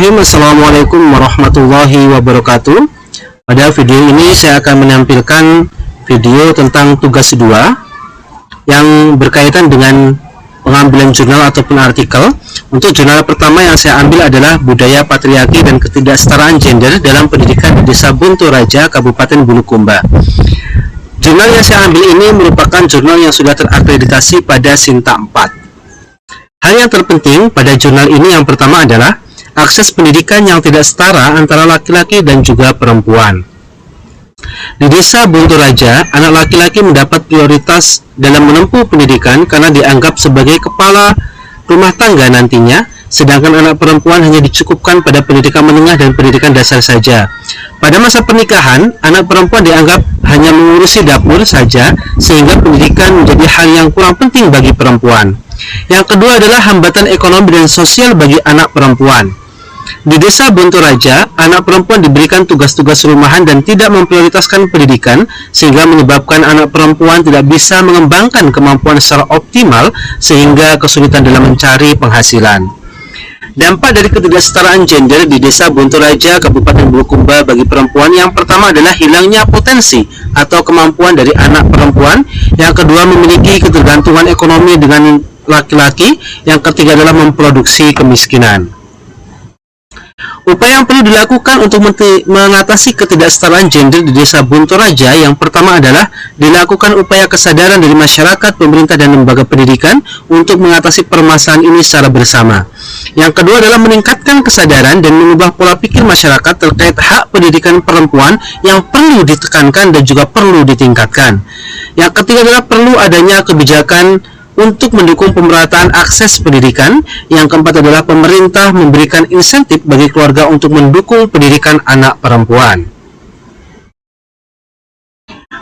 Bismillahirrahmanirrahim. Assalamualaikum warahmatullahi wabarakatuh. Pada video ini saya akan menampilkan video tentang tugas 2 yang berkaitan dengan pengambilan jurnal ataupun artikel. Untuk jurnal pertama yang saya ambil adalah Budaya Patriarki dan Ketidaksetaraan Gender dalam Pendidikan di Desa Bontoraja, Kabupaten Bulukumba. Jurnal yang saya ambil ini merupakan jurnal yang sudah terakreditasi pada Sinta 4. Hal yang terpenting pada jurnal ini yang pertama adalah akses pendidikan yang tidak setara antara laki-laki dan juga perempuan. Di Desa Bontoraja, anak laki-laki mendapat prioritas dalam menempuh pendidikan karena dianggap sebagai kepala rumah tangga nantinya, sedangkan anak perempuan hanya dicukupkan pada pendidikan menengah dan pendidikan dasar saja. Pada masa pernikahan, anak perempuan dianggap hanya mengurusi dapur saja, sehingga pendidikan menjadi hal yang kurang penting bagi perempuan. Yang kedua adalah hambatan ekonomi dan sosial bagi anak perempuan. Di Desa Bontoraja, anak perempuan diberikan tugas-tugas rumahan dan tidak memprioritaskan pendidikan, sehingga menyebabkan anak perempuan tidak bisa mengembangkan kemampuan secara optimal, sehingga kesulitan dalam mencari penghasilan. Dampak dari ketidaksetaraan gender di Desa Bontoraja, Kabupaten Bulukumba bagi perempuan yang pertama adalah hilangnya potensi atau kemampuan dari anak perempuan, yang kedua memiliki ketergantungan ekonomi dengan laki-laki, yang ketiga adalah memproduksi kemiskinan. Upaya yang perlu dilakukan untuk mengatasi ketidaksetaraan gender di Desa Bontoraja yang pertama adalah dilakukan upaya kesadaran dari masyarakat, pemerintah, dan lembaga pendidikan untuk mengatasi permasalahan ini secara bersama. Yang kedua adalah meningkatkan kesadaran dan mengubah pola pikir masyarakat terkait hak pendidikan perempuan yang perlu ditekankan dan juga perlu ditingkatkan. Yang ketiga adalah perlu adanya kebijakan untuk mendukung pemerataan akses pendidikan. Yang keempat adalah pemerintah memberikan insentif bagi keluarga untuk mendukung pendidikan anak perempuan.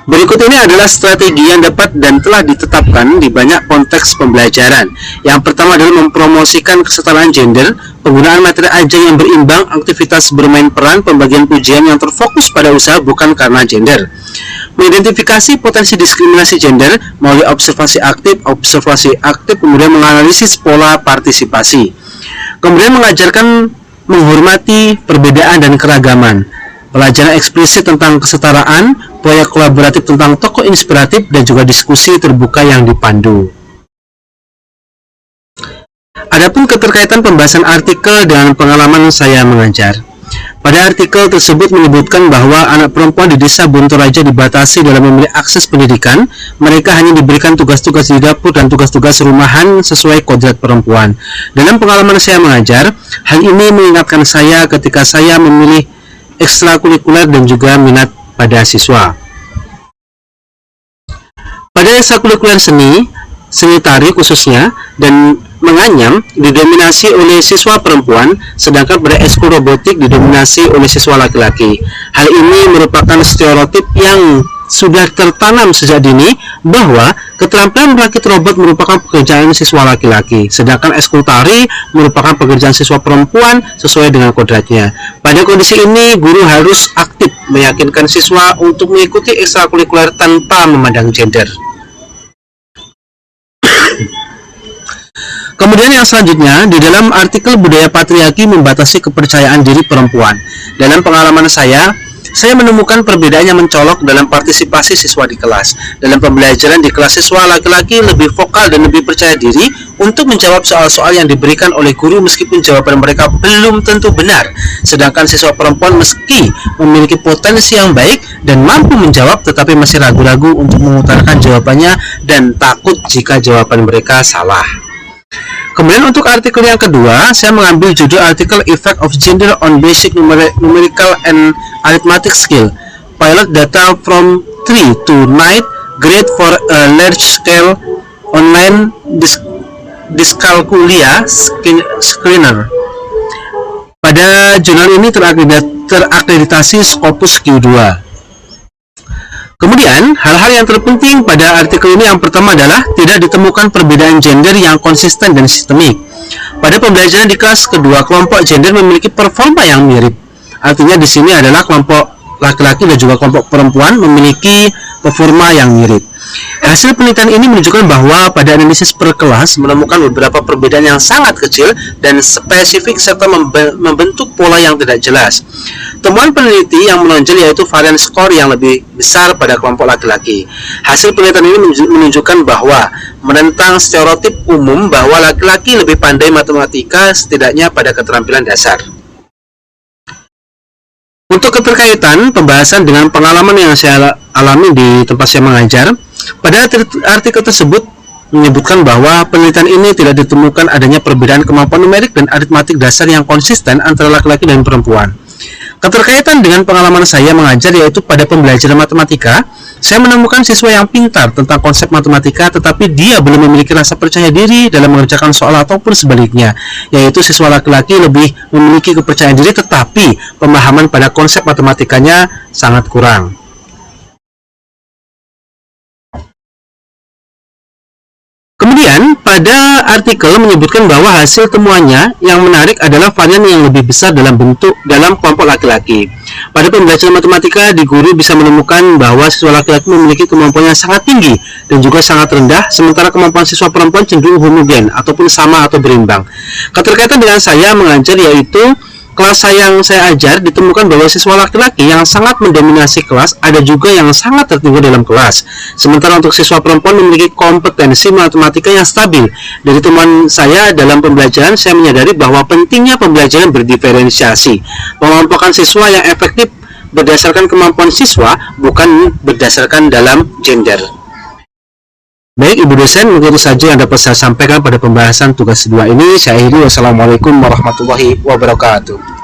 Berikut ini adalah strategi yang dapat dan telah ditetapkan di banyak konteks pembelajaran. Yang pertama adalah mempromosikan kesetaraan gender, penggunaan materi ajang yang berimbang, aktivitas bermain peran, pembagian pujian yang terfokus pada usaha bukan karena gender. Mengidentifikasi potensi diskriminasi gender melalui observasi aktif, kemudian menganalisis pola partisipasi. Kemudian mengajarkan menghormati perbedaan dan keragaman. Pelajaran eksplisit tentang kesetaraan, proyek kolaboratif tentang tokoh inspiratif, dan juga diskusi terbuka yang dipandu. Adapun keterkaitan pembahasan artikel dengan pengalaman saya mengajar. Pada artikel tersebut menyebutkan bahwa anak perempuan di Desa Bontoraja dibatasi dalam memilih akses pendidikan. Mereka hanya diberikan tugas-tugas di dapur dan tugas-tugas rumahan sesuai kodrat perempuan. Dalam pengalaman saya mengajar, hal ini mengingatkan saya ketika saya memilih ekstrakurikuler dan juga minat pada siswa. Pada ekstrakurikuler seni tari khususnya, dan menganyam didominasi oleh siswa perempuan, sedangkan pada ekskul robotik didominasi oleh siswa laki-laki. Hal ini merupakan stereotip yang sudah tertanam sejak dini bahwa keterampilan merakit robot merupakan pekerjaan siswa laki-laki, sedangkan ekskul tari merupakan pekerjaan siswa perempuan sesuai dengan kodratnya. Pada kondisi ini, guru harus aktif meyakinkan siswa untuk mengikuti ekstrakurikuler tanpa memandang gender. Kemudian yang selanjutnya, di dalam artikel Budaya Patriarki membatasi kepercayaan diri perempuan. Dalam pengalaman saya menemukan perbedaan yang mencolok dalam partisipasi siswa di kelas. Dalam pembelajaran di kelas, siswa laki-laki lebih vokal dan lebih percaya diri untuk menjawab soal-soal yang diberikan oleh guru meskipun jawaban mereka belum tentu benar. Sedangkan siswa perempuan meski memiliki potensi yang baik dan mampu menjawab, tetapi masih ragu-ragu untuk mengutarakan jawabannya dan takut jika jawaban mereka salah. Kemudian untuk artikel yang kedua, saya mengambil judul artikel Effect of Gender on Basic Numerical and Arithmetic Skill, Pilot Data from 3 to 9 Grade for a Large Scale Online Dyscalculia Screener. Pada jurnal ini terakreditasi Scopus Q2. Kemudian, hal-hal yang terpenting pada artikel ini yang pertama adalah tidak ditemukan perbedaan gender yang konsisten dan sistemik. Pada pembelajaran di kelas kedua, kelompok gender memiliki performa yang mirip. Artinya di sini adalah kelompok laki-laki dan juga kelompok perempuan memiliki performa yang mirip. Hasil penelitian ini menunjukkan bahwa pada analisis per kelas menemukan beberapa perbedaan yang sangat kecil dan spesifik serta membentuk pola yang tidak jelas. Temuan peneliti yang menonjol yaitu varian skor yang lebih besar pada kelompok laki-laki. Hasil penelitian ini menunjukkan bahwa menentang stereotip umum bahwa laki-laki lebih pandai matematika setidaknya pada keterampilan dasar. Untuk keterkaitan pembahasan dengan pengalaman yang saya alami di tempat saya mengajar, pada artikel tersebut menyebutkan bahwa penelitian ini tidak ditemukan adanya perbedaan kemampuan numerik dan aritmatik dasar yang konsisten antara laki-laki dan perempuan. Keterkaitan dengan pengalaman saya mengajar yaitu pada pembelajaran matematika, saya menemukan siswa yang pintar tentang konsep matematika tetapi dia belum memiliki rasa percaya diri dalam mengerjakan soal ataupun sebaliknya, yaitu siswa laki-laki lebih memiliki kepercayaan diri tetapi pemahaman pada konsep matematikanya sangat kurang. Kemudian, pada artikel menyebutkan bahwa hasil temuannya yang menarik adalah varian yang lebih besar dalam kelompok laki-laki. Pada pembelajaran matematika, di guru bisa menemukan bahwa siswa laki-laki memiliki kemampuan yang sangat tinggi dan juga sangat rendah, sementara kemampuan siswa perempuan cenderung homogen ataupun sama atau berimbang. Keterkaitan dengan saya mengajar yaitu kelas yang saya ajar ditemukan bahwa siswa laki-laki yang sangat mendominasi kelas ada juga yang sangat tertinggal dalam kelas. Sementara untuk siswa perempuan memiliki kompetensi matematika yang stabil. Dari temuan saya dalam pembelajaran, saya menyadari bahwa pentingnya pembelajaran berdiferensiasi. Pengelompokan siswa yang efektif berdasarkan kemampuan siswa, bukan berdasarkan dalam gender. Baik Ibu dosen, mungkin itu saja yang dapat saya sampaikan pada pembahasan tugas 2 ini. Saya akhiri, wassalamualaikum warahmatullahi wabarakatuh.